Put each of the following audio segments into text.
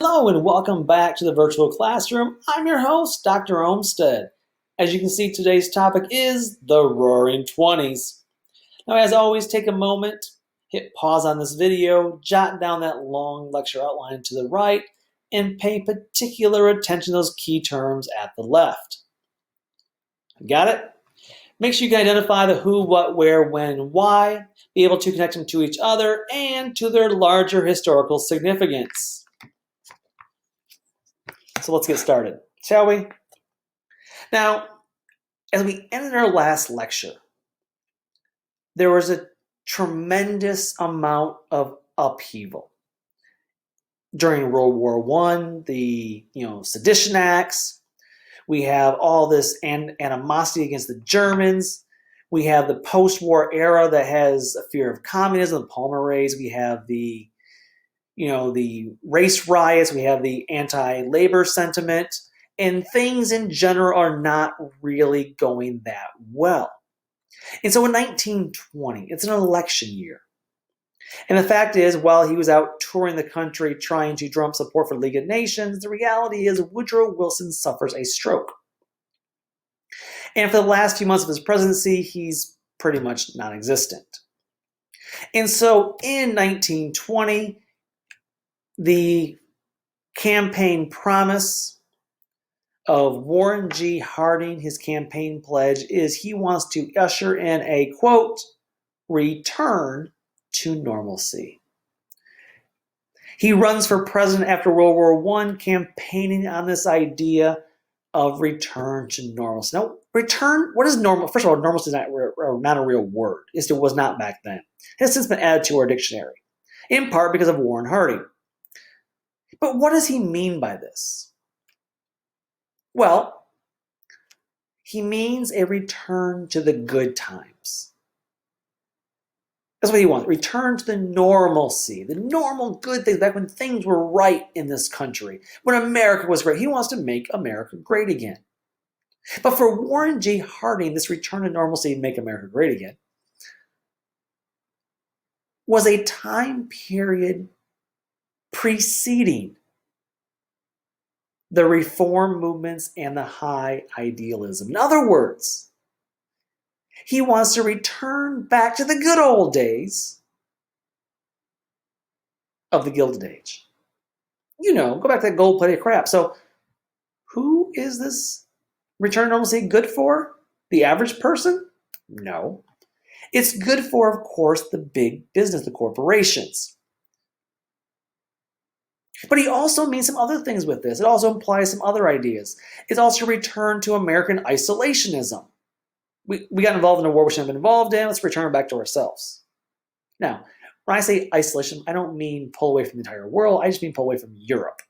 Hello and welcome back to the virtual classroom. I'm your host, Dr. Olmsted. As you can see, today's topic is the Roaring Twenties. Now, as always, take a moment, hit pause on this video, jot down that long lecture outline to the right, and pay particular attention to those key terms at the left. Got it? Make sure you can identify the who, what, where, when, and why, be able to connect them to each other and to their larger historical significance. So let's get started, shall we? Now, as we ended our last lecture, there was a tremendous amount of upheaval. During World War I, the Sedition Acts, we have all this animosity against the Germans. We have the post-war era that has a fear of communism, the Palmer-Rays. We have the race riots, we have the anti-labor sentiment, and things in general are not really going that well. And so in 1920, it's an election year. And the fact is, while he was out touring the country trying to drum up support for the League of Nations, the reality is Woodrow Wilson suffers a stroke. And for the last few months of his presidency, he's pretty much non-existent. And so in 1920, the campaign promise of Warren G. Harding, his campaign pledge, is he wants to usher in a, quote, return to normalcy. He runs for president after World War I, campaigning on this idea of return to normalcy. Now, return, what is normal? First of all, normalcy is not a real word. It was not back then. It has since been added to our dictionary, in part because of Warren Harding. But what does he mean by this? Well, he means a return to the good times. That's what he wants. Return to the normalcy, the normal good things, back when things were right in this country, when America was great. He wants to make America great again. But for Warren G. Harding, this return to normalcy, make America great again, was a time period preceding the reform movements and the high idealism. In other words, he wants to return back to the good old days of the Gilded Age. Go back to that gold-plated crap. So who is this return to normalcy good for? The average person? No. It's good for, of course, the big business, the corporations. But he also means some other things with this. It also implies some other ideas. It's also a return to American isolationism. We got involved in a war we shouldn't have been involved in. Let's return back to ourselves. Now, when I say isolation, I don't mean pull away from the entire world. I just mean pull away from Europe.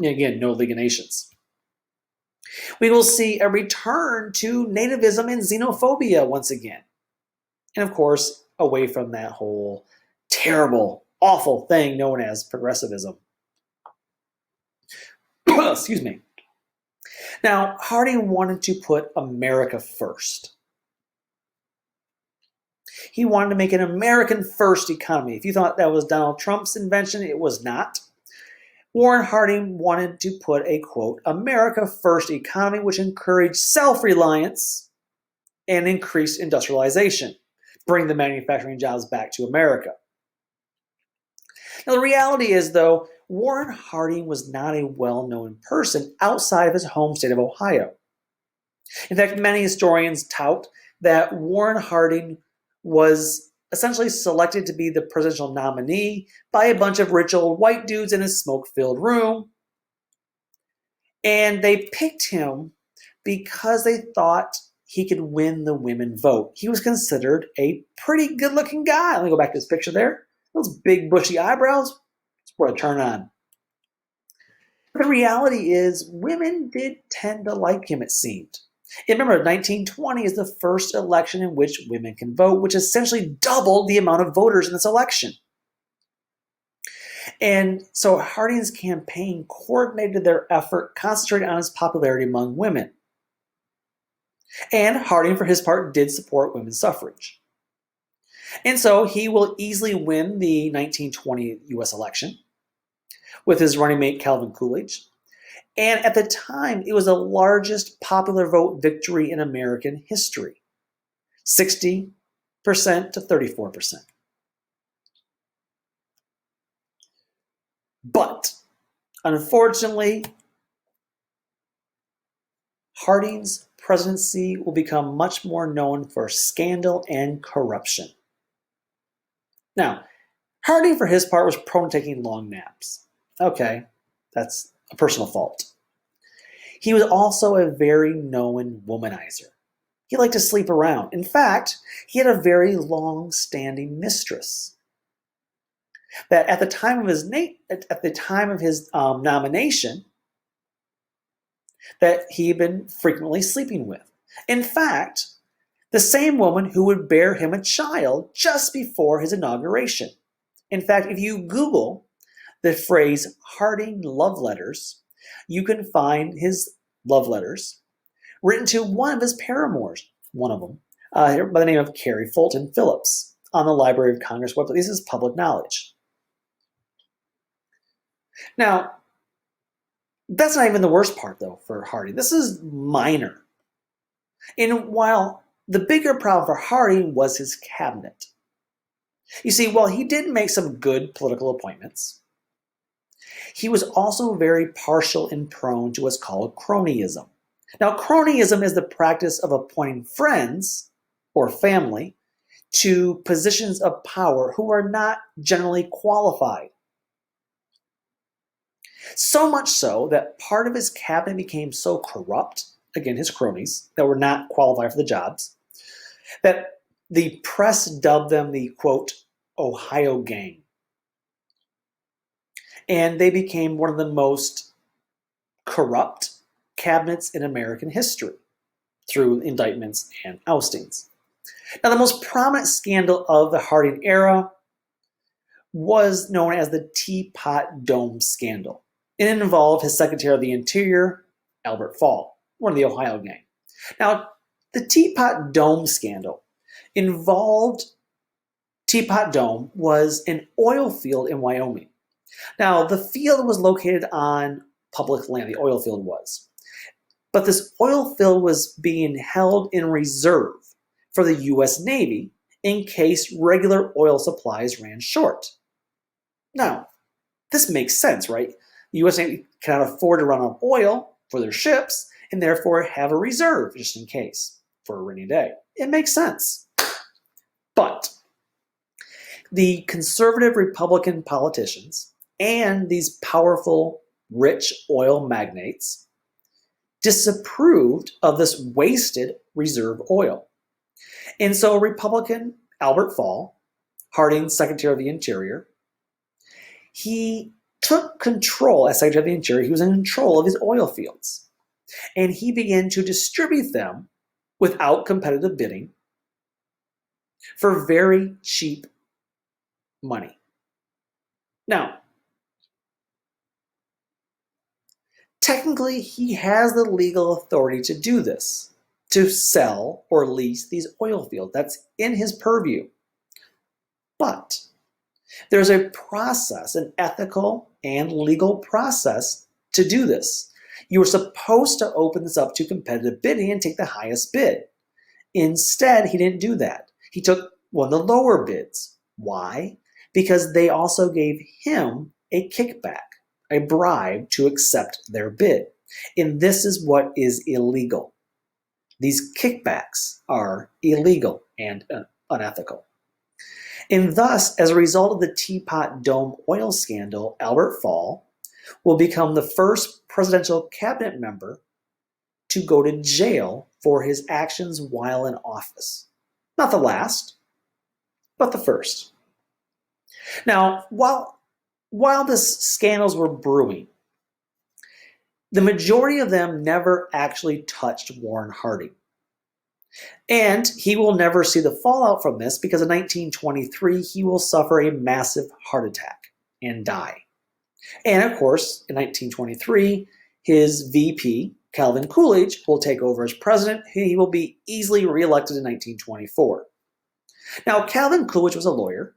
Again, no League of Nations. We will see a return to nativism and xenophobia once again. And of course, away from that whole terrible, awful thing known as progressivism. Excuse me. Now, Harding wanted to put America first. He wanted to make an American first economy. If you thought that was Donald Trump's invention, it was not. Warren Harding wanted to put a, quote, America first economy, which encouraged self-reliance and increased industrialization, bring the manufacturing jobs back to America. Now, the reality is, though, Warren Harding was not a well-known person outside of his home state of Ohio. In fact, many historians tout that Warren Harding was essentially selected to be the presidential nominee by a bunch of rich old white dudes in a smoke-filled room. And they picked him because they thought he could win the women vote. He was considered a pretty good-looking guy. Let me go back to this picture there. Those big bushy eyebrows, it's worth a turn on. But the reality is, women did tend to like him, it seemed. And remember, 1920 is the first election in which women can vote, which essentially doubled the amount of voters in this election. And so Harding's campaign coordinated their effort, concentrated on his popularity among women. And Harding, for his part, did support women's suffrage. And so he will easily win the 1920 U.S. election. with his running mate Calvin Coolidge. And at the time, it was the largest popular vote victory in American history, 60% to 34%. But unfortunately, Harding's presidency will become much more known for scandal and corruption. Now, Harding, for his part, was prone to taking long naps. Okay, that's a personal fault. He was also a very known womanizer. He liked to sleep around. In fact, he had a very long-standing mistress that at the time of his nomination, that he had been frequently sleeping with. In fact, the same woman who would bear him a child just before his inauguration. In fact, if you Google the phrase Harding love letters, you can find his love letters written to one of his paramours, one of them, by the name of Carrie Fulton Phillips, on the Library of Congress website. This is public knowledge. Now, that's not even the worst part, though, for Harding. This is minor. And while the bigger problem for Harding was his cabinet. You see, while he did make some good political appointments, he was also very partial and prone to what's called cronyism. Now, cronyism is the practice of appointing friends or family to positions of power who are not generally qualified. So much so that part of his cabinet became so corrupt, again, his cronies, that were not qualified for the jobs, that the press dubbed them the, quote, Ohio Gang. And they became one of the most corrupt cabinets in American history through indictments and oustings. Now, the most prominent scandal of the Harding era was known as the Teapot Dome scandal. It involved his Secretary of the Interior, Albert Fall, one of the Ohio Gang. Now, the Teapot Dome scandal involved Teapot Dome was an oil field in Wyoming. Now, the field was located on public land, the oil field was. But this oil field was being held in reserve for the U.S. Navy in case regular oil supplies ran short. Now, this makes sense, right? The U.S. Navy cannot afford to run out of oil for their ships and therefore have a reserve just in case for a rainy day. It makes sense. But the conservative Republican politicians and these powerful, rich oil magnates disapproved of this wasted reserve oil. And so Republican Albert Fall, Harding's Secretary of the Interior, he took control as Secretary of the Interior. He was in control of his oil fields. And he began to distribute them without competitive bidding for very cheap money. Now, technically, he has the legal authority to do this, to sell or lease these oil fields. That's in his purview. But there's a process, an ethical and legal process to do this. You were supposed to open this up to competitive bidding and take the highest bid. Instead, he didn't do that. He took one of the lower bids. Why? Because they also gave him a kickback, a bribe to accept their bid. And this is what is illegal. These kickbacks are illegal and unethical. And thus, as a result of the Teapot Dome oil scandal, Albert Fall will become the first presidential cabinet member to go to jail for his actions while in office. Not the last, but the first. Now, while these scandals were brewing, the majority of them never actually touched Warren Harding. And he will never see the fallout from this because in 1923, he will suffer a massive heart attack and die. And of course, in 1923, his VP, Calvin Coolidge, will take over as president. He will be easily reelected in 1924. Now, Calvin Coolidge was a lawyer.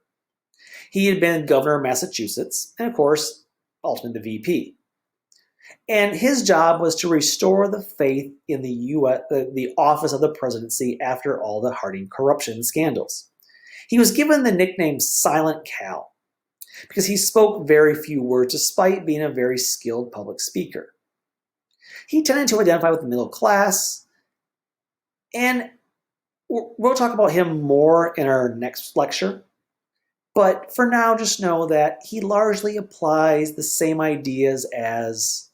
He had been governor of Massachusetts. And of course, ultimately the VP. And his job was to restore the faith in the office of the presidency after all the Harding corruption scandals. He was given the nickname Silent Cal because he spoke very few words despite being a very skilled public speaker. He tended to identify with the middle class, and we'll talk about him more in our next lecture. But for now, just know that he largely applies the same ideas as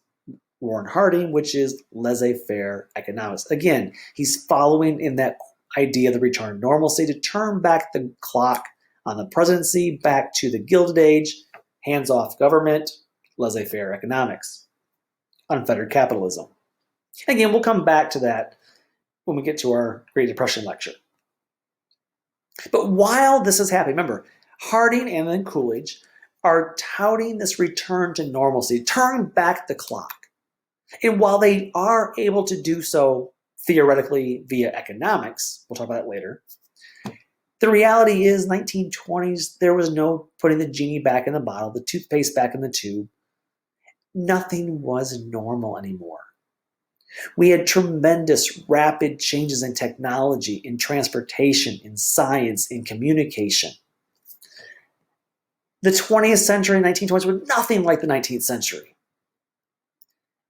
Warren Harding, which is laissez-faire economics. Again, he's following in that idea of the return to normalcy to turn back the clock on the presidency back to the Gilded Age, hands-off government, laissez-faire economics, unfettered capitalism. Again, we'll come back to that when we get to our Great Depression lecture. But while this is happening, remember, Harding and then Coolidge are touting this return to normalcy, turning back the clock. And while they are able to do so theoretically via economics, we'll talk about that later, the reality is 1920s, there was no putting the genie back in the bottle, the toothpaste back in the tube. Nothing was normal anymore. We had tremendous rapid changes in technology, in transportation, in science, in communication. The 20th century, 1920s, were nothing like the 19th century.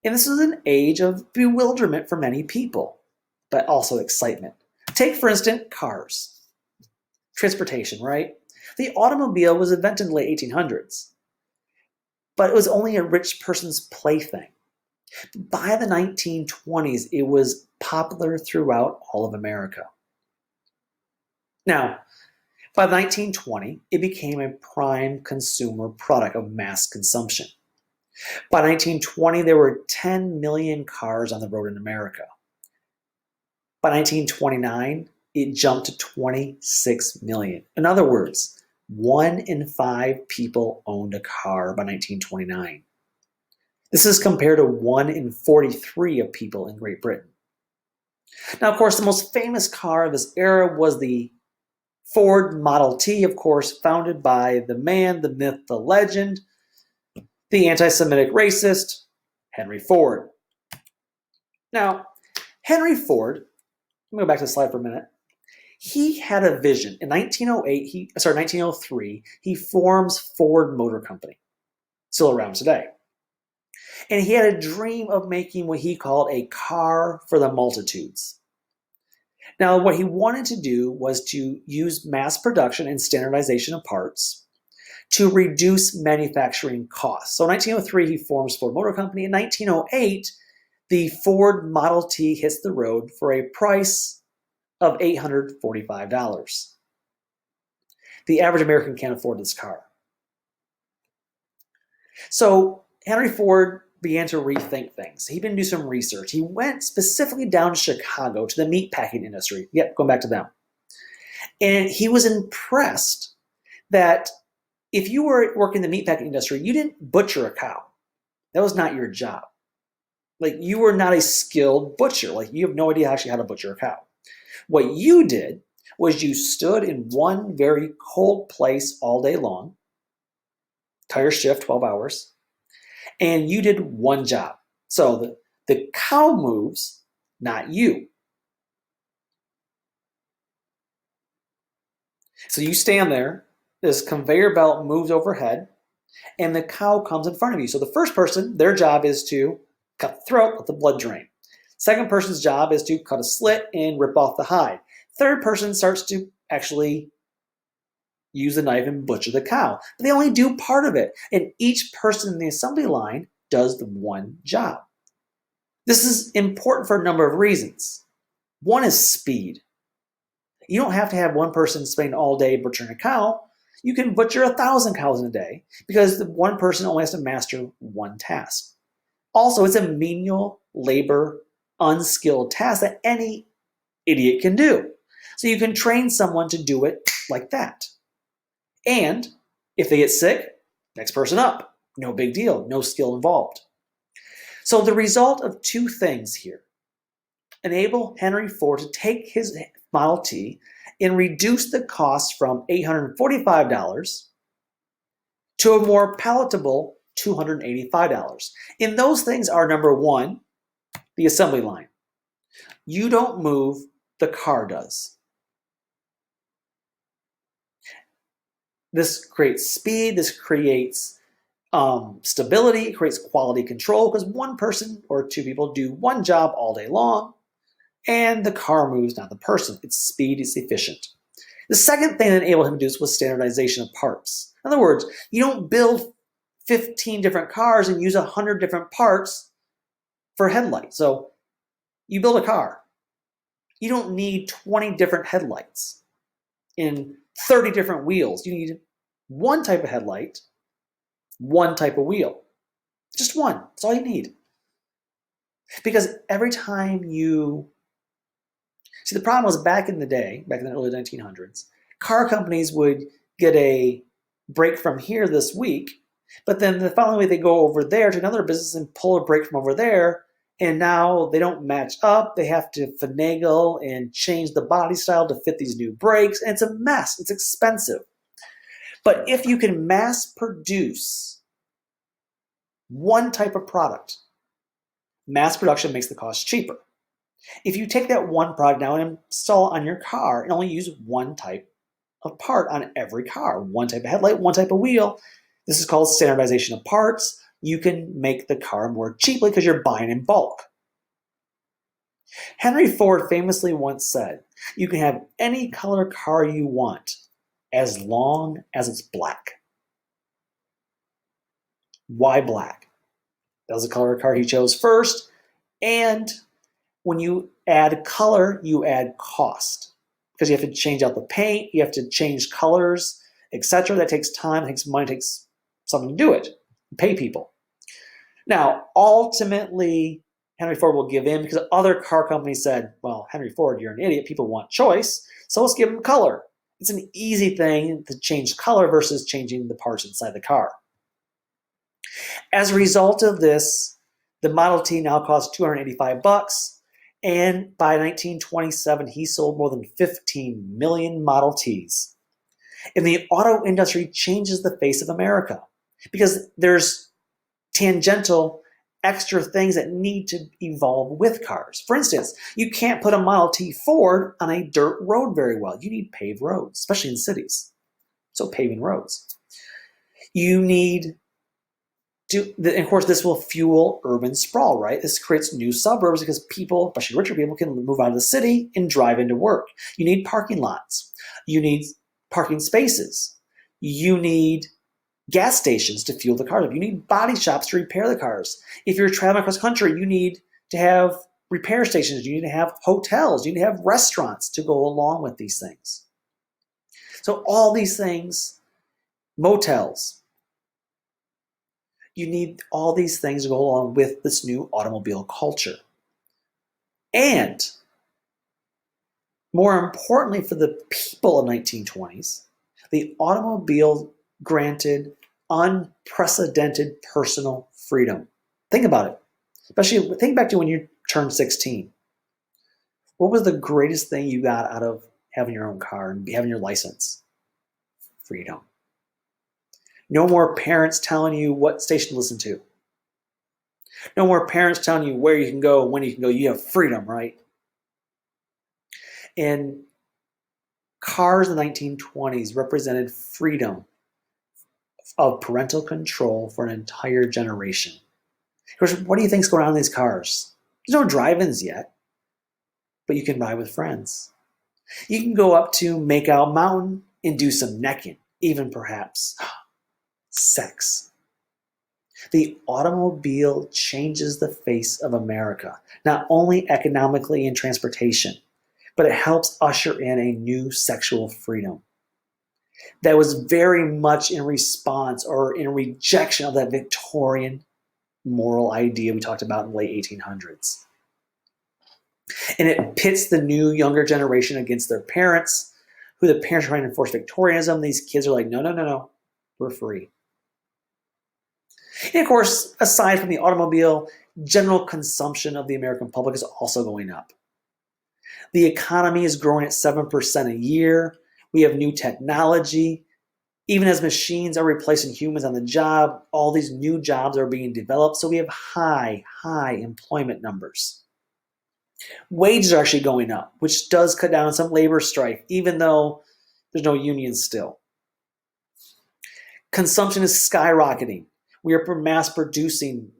And this was an age of bewilderment for many people, but also excitement. Take, for instance, cars. Transportation, right? The automobile was invented in the late 1800s, but it was only a rich person's plaything. By the 1920s, it was popular throughout all of America. Now, by 1920, it became a prime consumer product of mass consumption. By 1920, there were 10 million cars on the road in America. By 1929, it jumped to 26 million. In other words, 1 in 5 people owned a car by 1929. This is compared to 1 in 43 of people in Great Britain. Now, of course, the most famous car of this era was the Ford Model T, of course, founded by the man, the myth, the legend, the anti-Semitic racist, Henry Ford. Now, Henry Ford, let me go back to the slide for a minute. He had a vision. In 1903, he forms Ford Motor Company, still around today. And he had a dream of making what he called a car for the multitudes. Now, what he wanted to do was to use mass production and standardization of parts to reduce manufacturing costs. So in 1903, he forms Ford Motor Company. In 1908, the Ford Model T hits the road for a price of $845. The average American can't afford this car. So Henry Ford began to rethink things. He began to do some research. He went specifically down to Chicago to the meatpacking industry. Yep, going back to them. And he was impressed that if you were working in the meatpacking industry, you didn't butcher a cow. That was not your job. Like, you were not a skilled butcher. Like, you have no idea actually how to butcher a cow. What you did was you stood in one very cold place all day long, entire shift, 12 hours, and you did one job. So the cow moves, not you. So you stand there, this conveyor belt moves overhead, and the cow comes in front of you. So the first person, their job is to cut the throat, let the blood drain. Second person's job is to cut a slit and rip off the hide. Third person starts to actually use the knife and butcher the cow. But they only do part of it, and each person in the assembly line does the one job. This is important for a number of reasons. One is speed. You don't have to have one person spend all day butchering a cow. You can butcher 1,000 cows in a day because the one person only has to master one task. Also, it's a menial labor, unskilled task that any idiot can do. So you can train someone to do it like that. And if they get sick, next person up. No big deal, no skill involved. So the result of two things here enable Henry Ford to take his Model T and reduce the cost from $845 to a more palatable $285. And those things are, number one, the assembly line. You don't move, the car does. This creates speed, this creates stability, it creates quality control because one person or two people do one job all day long and the car moves, not the person. It's speed, it's efficient. The second thing that enabled him to do this was standardization of parts. In other words, you don't build 15 different cars and use 100 different parts for headlights. So you build a car. You don't need 20 different headlights in 30 different wheels. You need one type of headlight, one type of wheel. Just one. That's all you need. Because every time you... See, the problem was back in the day, back in the early 1900s, car companies would get a break from here this week, but then the following week they go over there to another business and pull a break from over there, and now they don't match up. They have to finagle and change the body style to fit these new brakes, and it's a mess. It's expensive. But if you can mass produce one type of product, mass production makes the cost cheaper. If you take that one product now and install it on your car and only use one type of part on every car, one type of headlight, one type of wheel, this is called standardization of parts. You can make the car more cheaply because you're buying in bulk. Henry Ford famously once said, you can have any color car you want as long as it's black. Why black? That was the color car he chose first, and when you add color, you add cost because you have to change out the paint, you have to change colors, etc. That takes time, it takes money, it takes something to do it, pay people. Now, ultimately, Henry Ford will give in because other car companies said, well, Henry Ford, you're an idiot, people want choice, so let's give them color. It's an easy thing to change color versus changing the parts inside the car. As a result of this, the Model T now costs $285. And by 1927, he sold more than 15 million Model Ts. And the auto industry changes the face of America because there's tangential extra things that need to evolve with cars. For instance, you can't put a Model T Ford on a dirt road very well. You need paved roads, especially in cities. So paving roads. You need... And of course, this will fuel urban sprawl, right? This creates new suburbs because people, especially richer people, can move out of the city and drive into work. You need parking lots. You need parking spaces. You need gas stations to fuel the cars up. You need body shops to repair the cars. If you're traveling across country, you need to have repair stations. You need to have hotels. You need to have restaurants to go along with these things. So all these things, motels, you need all these things to go along with this new automobile culture. And more importantly for the people of 1920s, the automobile granted unprecedented personal freedom. Think about it. Especially think back to when you turned 16. What was the greatest thing you got out of having your own car and having your license? Freedom. No more parents telling you what station to listen to. No more parents telling you where you can go, when you can go. You have freedom, right? And cars in the 1920s represented freedom of parental control for an entire generation. Of course, what do you think's going on in these cars? There's no drive-ins yet, but you can ride with friends. You can go up to Makeout Mountain and do some necking, even perhaps sex. The automobile changes the face of America, not only economically and transportation, but it helps usher in a new sexual freedom that was very much in response or in rejection of that Victorian moral idea we talked about in the late 1800s. And it pits the new younger generation against their parents, who the parents are trying to enforce Victorianism. These kids are like, no, we're free. And of course, aside from the automobile, general consumption of the American public is also going up. The economy is growing at 7% a year. We have new technology. Even as machines are replacing humans on the job, all these new jobs are being developed, so we have high employment numbers. Wages are actually going up, which does cut down on some labor strife, even though there's no unions still. Consumption is skyrocketing. We are mass producing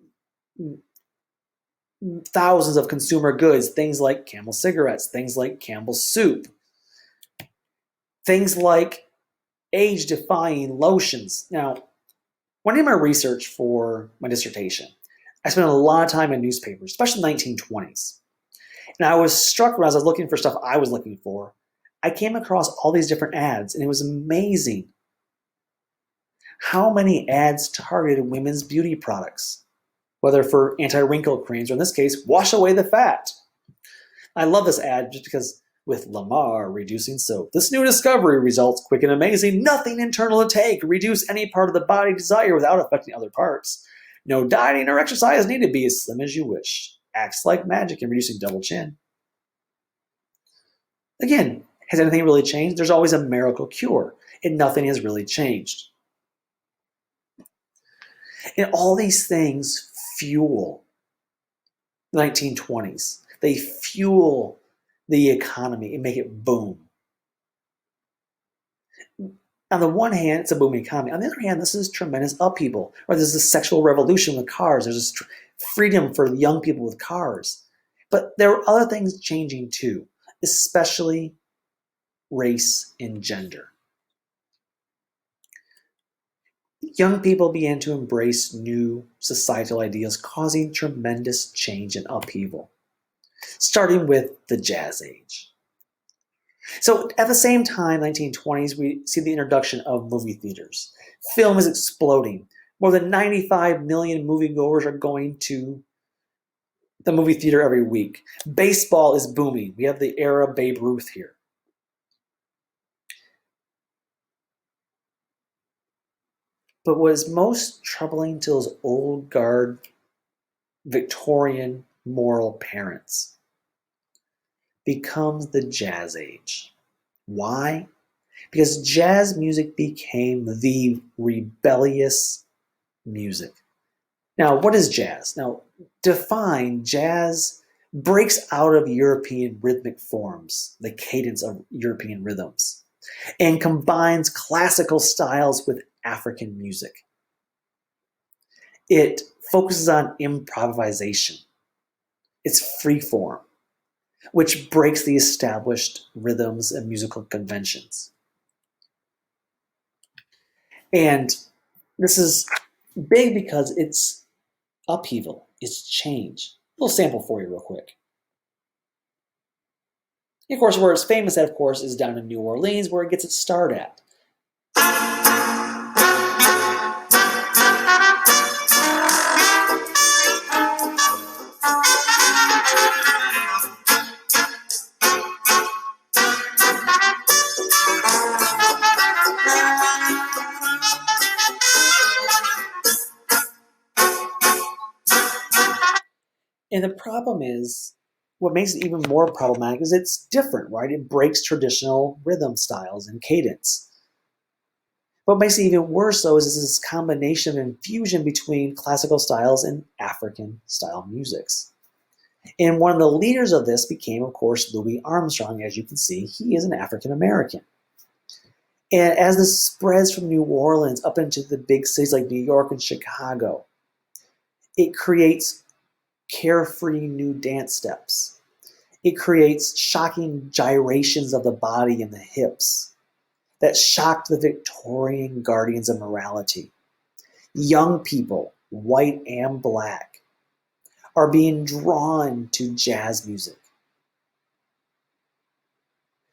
thousands of consumer goods, things like Camel cigarettes, things like Campbell's soup, things like age-defying lotions. Now, when I did my research for my dissertation, I spent a lot of time in newspapers, especially the 1920s. And I was struck when I was looking for stuff I was looking for. I came across all these different ads, and it was amazing how many ads targeted women's beauty products, whether for anti-wrinkle creams or in this case, wash away the fat. I love this ad just because with Lamar reducing soap, this new discovery results quick and amazing, nothing internal to take, reduce any part of the body desire without affecting other parts. No dieting or exercise needed, be as slim as you wish. Acts like magic in reducing double chin. Again, has anything really changed? There's always a miracle cure, and nothing has really changed. And all these things fuel the 1920s. They fuel the economy and make it boom. On the one hand, it's a booming economy. On the other hand, this is tremendous upheaval. Or there's this sexual revolution with cars. There's this freedom for young people with cars. But there are other things changing too, especially race and gender. Young people began to embrace new societal ideas, causing tremendous change and upheaval, starting with the Jazz Age. So at the same time, 1920s, we see the introduction of movie theaters. Film is exploding. More than 95 million moviegoers are going to the movie theater every week. Baseball is booming. We have the era of Babe Ruth here. But what is most troubling to those old guard Victorian moral parents becomes the Jazz Age. Why? Because jazz music became the rebellious music. Now, what is jazz? Now, define jazz breaks out of European rhythmic forms, the cadence of European rhythms, and combines classical styles with African music. It focuses on improvisation. It's free form, which breaks the established rhythms and musical conventions. And this is big because it's upheaval, it's change. A little sample for you real quick. And of course, where it's famous at, of course, is down in New Orleans, where it gets its start at. And the problem is, what makes it even more problematic is it's different, right? It breaks traditional rhythm styles and cadence. What makes it even worse, though, is this combination of infusion between classical styles and African style musics. And one of the leaders of this became, of course, Louis Armstrong. As you can see, he is an African American. And as this spreads from New Orleans up into the big cities like New York and Chicago, it creates carefree new dance steps. It creates shocking gyrations of the body and the hips that shocked the Victorian guardians of morality. Young people, white and black, are being drawn to jazz music.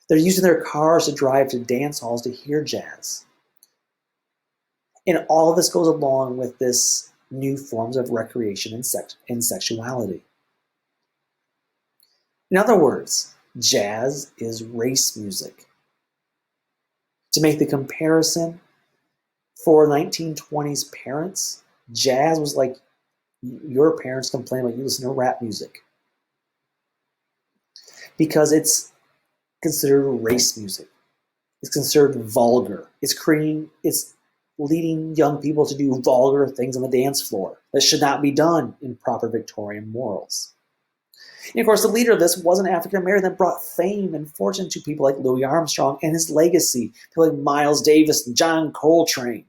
They're using their cars to drive to dance halls to hear jazz. And all of this goes along with this new forms of recreation and sexuality. In other words, jazz is race music. To make the comparison, for 1920s parents, jazz was like your parents complain about you listen to rap music. Because it's considered race music. It's considered vulgar. It's leading young people to do vulgar things on the dance floor that should not be done in proper Victorian morals. And of course, the leader of this was an African American that brought fame and fortune to people like Louis Armstrong and his legacy, people like Miles Davis and John Coltrane.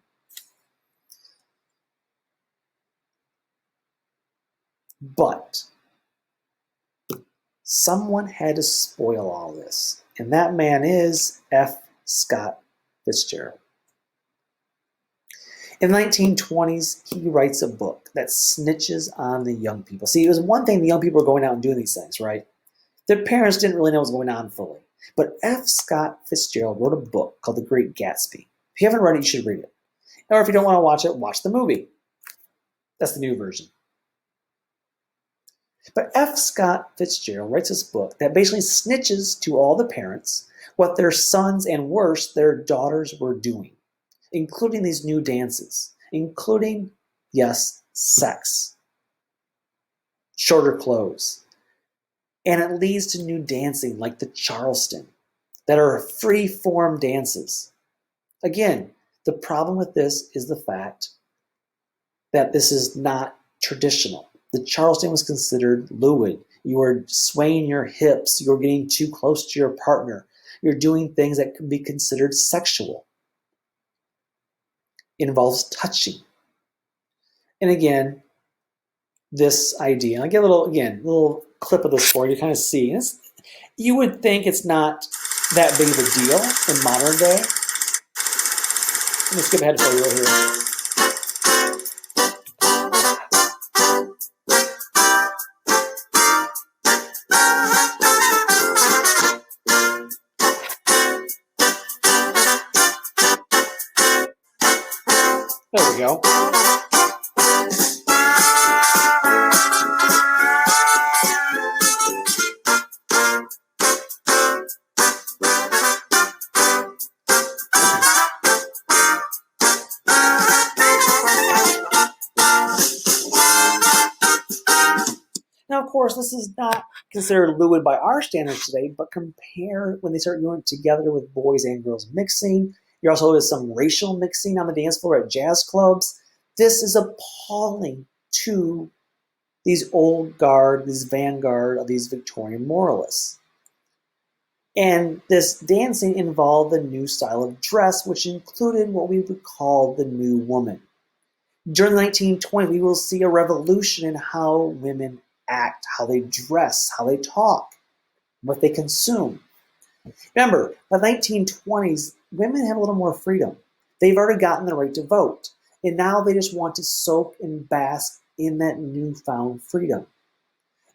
But someone had to spoil all this, and that man is F. Scott Fitzgerald. In the 1920s, he writes a book that snitches on the young people. See, it was one thing the young people were going out and doing these things, right? Their parents didn't really know what was going on fully. But F. Scott Fitzgerald wrote a book called The Great Gatsby. If you haven't read it, you should read it. Or if you don't want to watch it, watch the movie. That's the new version. But F. Scott Fitzgerald writes this book that basically snitches to all the parents what their sons and worse, their daughters were doing, including these new dances, including, yes, sex, shorter clothes. And it leads to new dancing like the Charleston that are free-form dances. Again, the problem with this is the fact that this is not traditional. The Charleston was considered lewd. You are swaying your hips. You're getting too close to your partner. You're doing things that could be considered sexual. It involves touching. And again, this idea, I get a little clip of this for you to kind of see. You would think it's not that big of a deal in modern day. Let me skip ahead for you right here. There we go. Now, of course, this is not considered lewd by our standards today, but compare when they start doing it together with boys and girls mixing. You're also notice some racial mixing on the dance floor at jazz clubs. This is appalling to these old guard, this vanguard of these Victorian moralists. And this dancing involved a new style of dress, which included what we would call the new woman. During the 1920s, we will see a revolution in how women act, how they dress, how they talk, what they consume. Remember, by the 1920s, women have a little more freedom. They've already gotten the right to vote, and now they just want to soak and bask in that newfound freedom.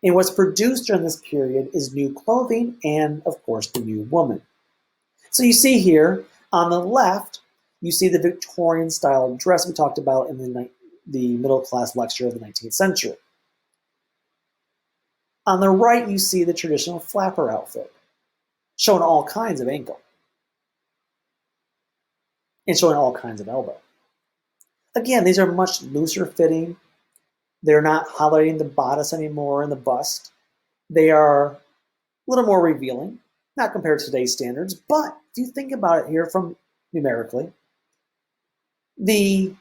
And what's produced during this period is new clothing and, of course, the new woman. So you see here, on the left, you see the Victorian style of dress we talked about in the middle class lecture of the 19th century. On the right, you see the traditional flapper outfit, showing all kinds of ankle and showing all kinds of elbow. Again, these are much looser fitting. They're not highlighting the bodice anymore and the bust. They are a little more revealing, not compared to today's standards, but if you think about it here from numerically, the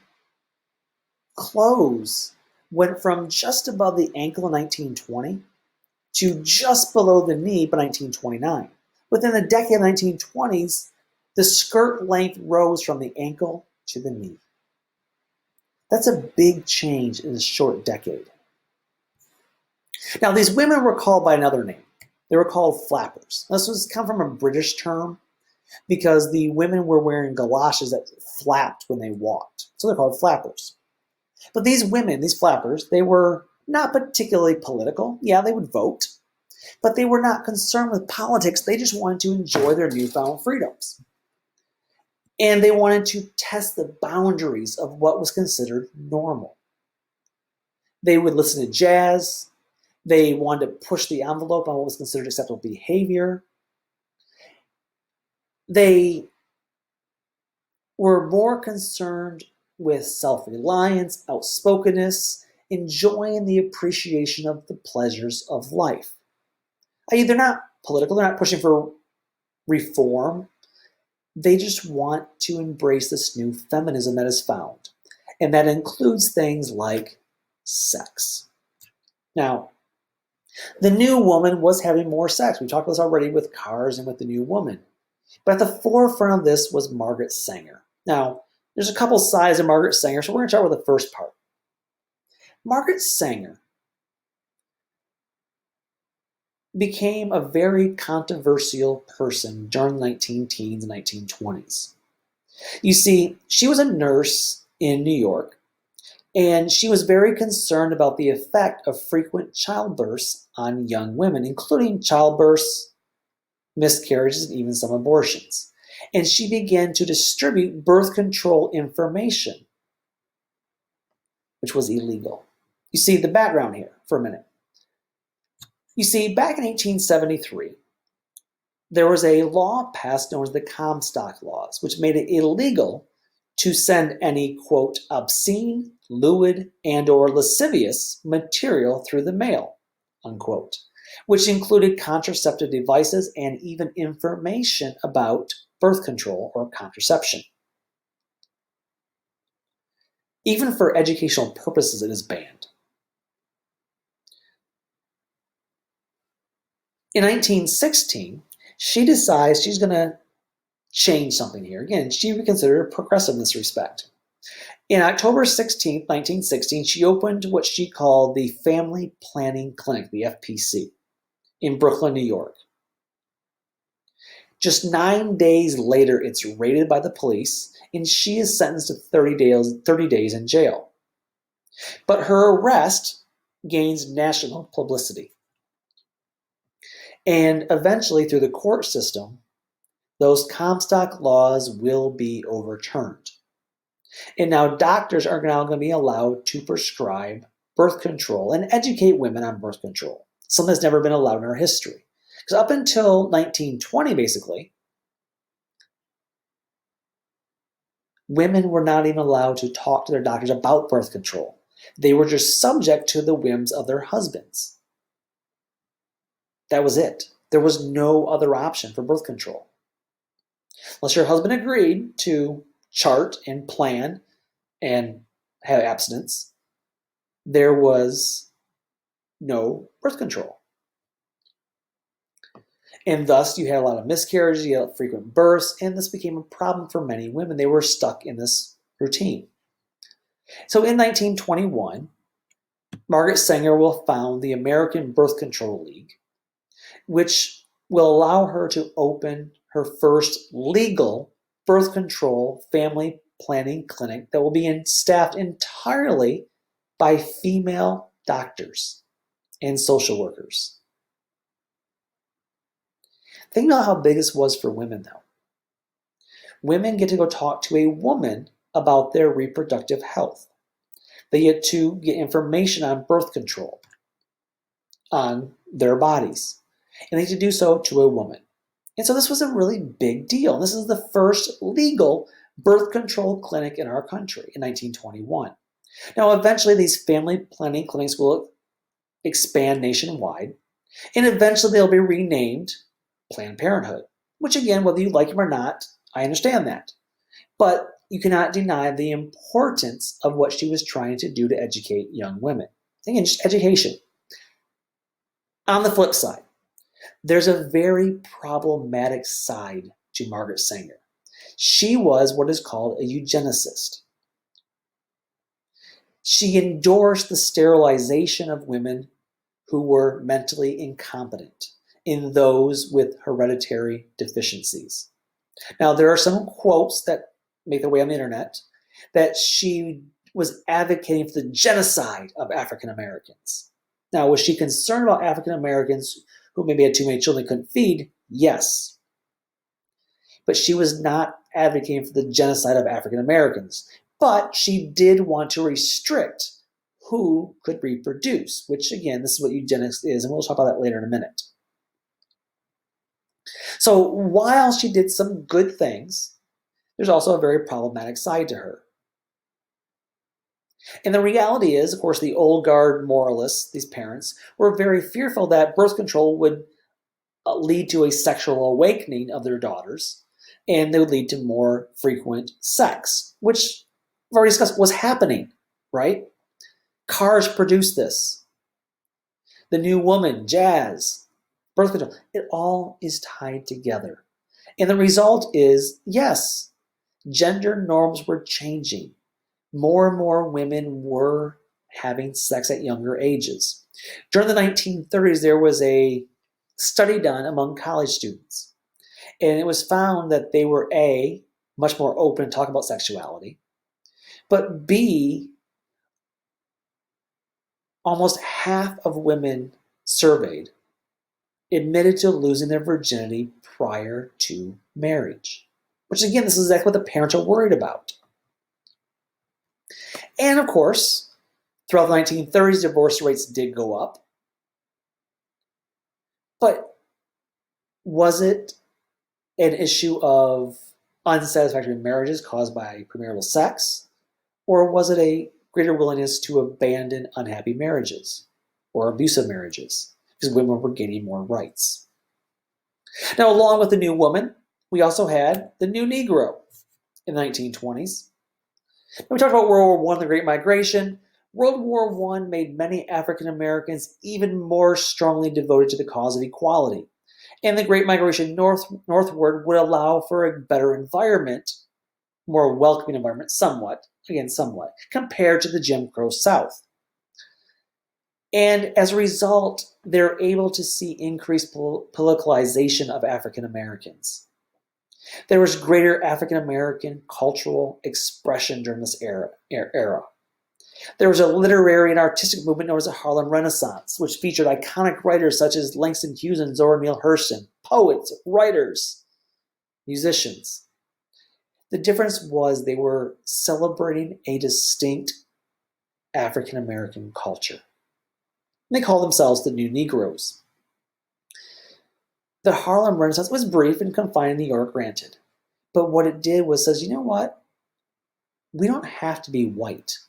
clothes went from just above the ankle in 1920 to just below the knee by 1929. Within the decade of the 1920s, the skirt length rose from the ankle to the knee. That's a big change in a short decade. Now, these women were called by another name. They were called flappers. This was come from a British term because the women were wearing galoshes that flapped when they walked. So they're called flappers. But these women, these flappers, they were not particularly political. Yeah, they would vote, but they were not concerned with politics. They just wanted to enjoy their newfound freedoms. And they wanted to test the boundaries of what was considered normal. They would listen to jazz. They wanted to push the envelope on what was considered acceptable behavior. They were more concerned with self-reliance, outspokenness, enjoying the appreciation of the pleasures of life. I mean, they're not political. They're not pushing for reform. They just want to embrace this new feminism that is found. And that includes things like sex. Now, the new woman was having more sex. We talked about this already with cars and with the new woman. But at the forefront of this was Margaret Sanger. Now, there's a couple sides of Margaret Sanger, so we're going to start with the first part. Margaret Sanger became a very controversial person during the 19-teens and 1920s. You see, she was a nurse in New York, and she was very concerned about the effect of frequent childbirths on young women, including childbirths, miscarriages, and even some abortions. And she began to distribute birth control information, which was illegal. You see the background here for a minute. You see, back in 1873, there was a law passed known as the Comstock Laws, which made it illegal to send any, quote, obscene, lewd, and or lascivious material through the mail, unquote, which included contraceptive devices and even information about birth control or contraception. Even for educational purposes, it is banned. In 1916, she decides she's going to change something here. Again, she would consider progressive in this respect. In October 16, 1916, she opened what she called the Family Planning Clinic, the FPC, in Brooklyn, New York. Just 9 days later, it's raided by the police, and she is sentenced to 30 days in jail. But her arrest gains national publicity. And eventually, through the court system, those Comstock laws will be overturned. And now doctors are now going to be allowed to prescribe birth control and educate women on birth control, something that's never been allowed in our history. Because up until 1920, basically, women were not even allowed to talk to their doctors about birth control. They were just subject to the whims of their husbands. That was it. There was no other option for birth control. Unless your husband agreed to chart and plan and have abstinence, there was no birth control. And thus, you had a lot of miscarriages, you had frequent births, and this became a problem for many women. They were stuck in this routine. So in 1921, Margaret Sanger will found the American Birth Control League, which will allow her to open her first legal birth control family planning clinic that will be staffed entirely by female doctors and social workers. Think about how big this was for women, though. Women get to go talk to a woman about their reproductive health. They get to get information on birth control, on their bodies, and they get to do so to a woman. And so this was a really big deal. This is the first legal birth control clinic in our country in 1921. Now, eventually, these family planning clinics will expand nationwide, and eventually they'll be renamed Planned Parenthood, which again, whether you like them or not, I understand that. But you cannot deny the importance of what she was trying to do to educate young women. Again, just education. On the flip side, there's a very problematic side to Margaret Sanger. She was what is called a eugenicist. She endorsed the sterilization of women who were mentally incompetent, in those with hereditary deficiencies. Now, there are some quotes that make their way on the internet that she was advocating for the genocide of African Americans. Now, was she concerned about African Americans who maybe had too many children they couldn't feed? Yes. But she was not advocating for the genocide of African Americans. But she did want to restrict who could reproduce, which again, this is what eugenics is, and we'll talk about that later in a minute. So while she did some good things, there's also a very problematic side to her. And the reality is, of course, the old guard moralists, these parents, were very fearful that birth control would lead to a sexual awakening of their daughters, and they would lead to more frequent sex, which we've already discussed was happening, right? Cars produced this. The new woman, jazz, birth control, it all is tied together. And the result is, yes, gender norms were changing. More and more women were having sex at younger ages. During the 1930s, there was a study done among college students, and it was found that they were A, much more open to talk about sexuality, but B, almost half of women surveyed admitted to losing their virginity prior to marriage. Which again, this is exactly what the parents are worried about. And of course, throughout the 1930s, divorce rates did go up. But was it an issue of unsatisfactory marriages caused by premarital sex? Or was it a greater willingness to abandon unhappy marriages or abusive marriages because women were gaining more rights? Now, along with the new woman, we also had the new Negro in the 1920s. When we talked about World War I, the Great Migration, World War I made many African Americans even more strongly devoted to the cause of equality. And the Great Migration northward would allow for a better environment, more welcoming environment, somewhat, compared to the Jim Crow South. And as a result, they're able to see increased politicalization of African Americans. There was greater African American cultural expression during this era. There was a literary and artistic movement known as the Harlem Renaissance, which featured iconic writers such as Langston, Hughes, and Zora, Neale, Hurston, poets, writers, musicians. The difference was they were celebrating a distinct African American culture. And they called themselves the New Negroes. The Harlem Renaissance was brief and confined in New York, granted. But what it did was says, you know what? We don't have to be white.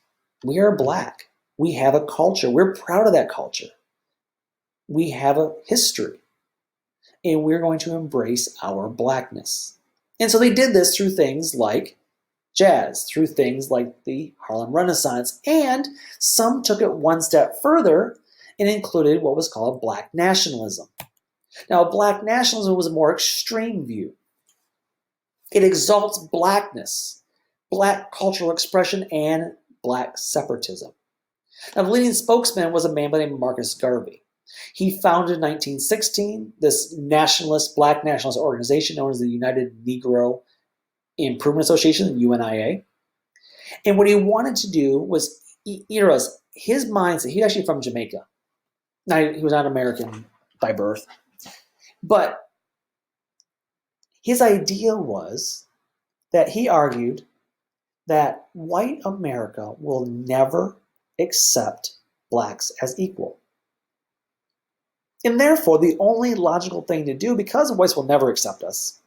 We are black. We have a culture. We're proud of that culture. We have a history. And we're going to embrace our blackness. And so they did this through things like jazz, through things like the Harlem Renaissance, and some took it one step further and included what was called black nationalism. Now, black nationalism was a more extreme view. It exalts blackness, black cultural expression, and black separatism. Now, the leading spokesman was a man by the name of Marcus Garvey. He founded in 1916 this black nationalist organization known as the United Negro Improvement Association, the UNIA. And what he wanted to do was, his mindset, he's actually from Jamaica. Now, he was not American by birth. But his idea was that he argued that white America will never accept blacks as equal. And therefore, the only logical thing to do, because whites will never accept us,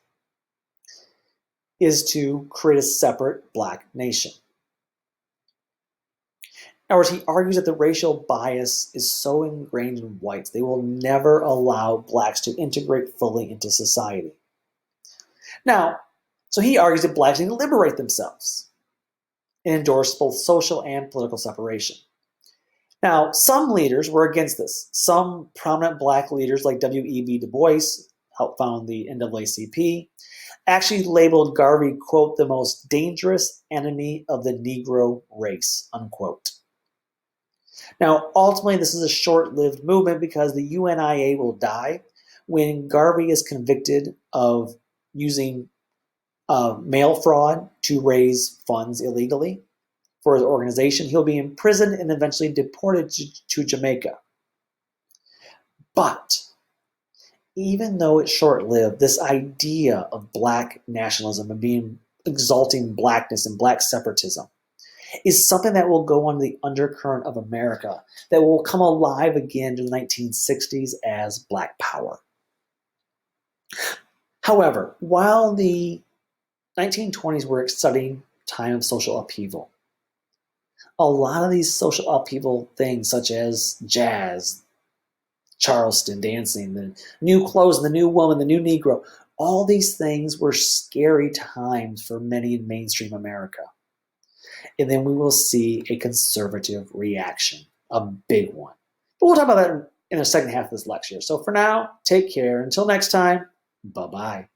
is to create a separate black nation. In other words, he argues that the racial bias is so ingrained in whites, they will never allow blacks to integrate fully into society. Now, so he argues that blacks need to liberate themselves and endorse both social and political separation. Now, some leaders were against this. Some prominent black leaders like W.E.B. Du Bois, helped found the NAACP, actually labeled Garvey, quote, the most dangerous enemy of the Negro race, unquote. Now, ultimately, this is a short-lived movement because the UNIA will die when Garvey is convicted of using mail fraud to raise funds illegally for his organization. He'll be imprisoned and eventually deported to Jamaica. But even though it's short-lived, this idea of black nationalism and exalting blackness and black separatism is something that will go on the undercurrent of America, that will come alive again in the 1960s as Black Power. However, while the 1920s were an exciting time of social upheaval, a lot of these social upheaval things, such as jazz, Charleston dancing, the new clothes, the new woman, the new Negro, All these things were scary times for many in mainstream America. And then we will see a conservative reaction, a big one. But we'll talk about that in the second half of this lecture. So for now, take care. Until next time, bye-bye.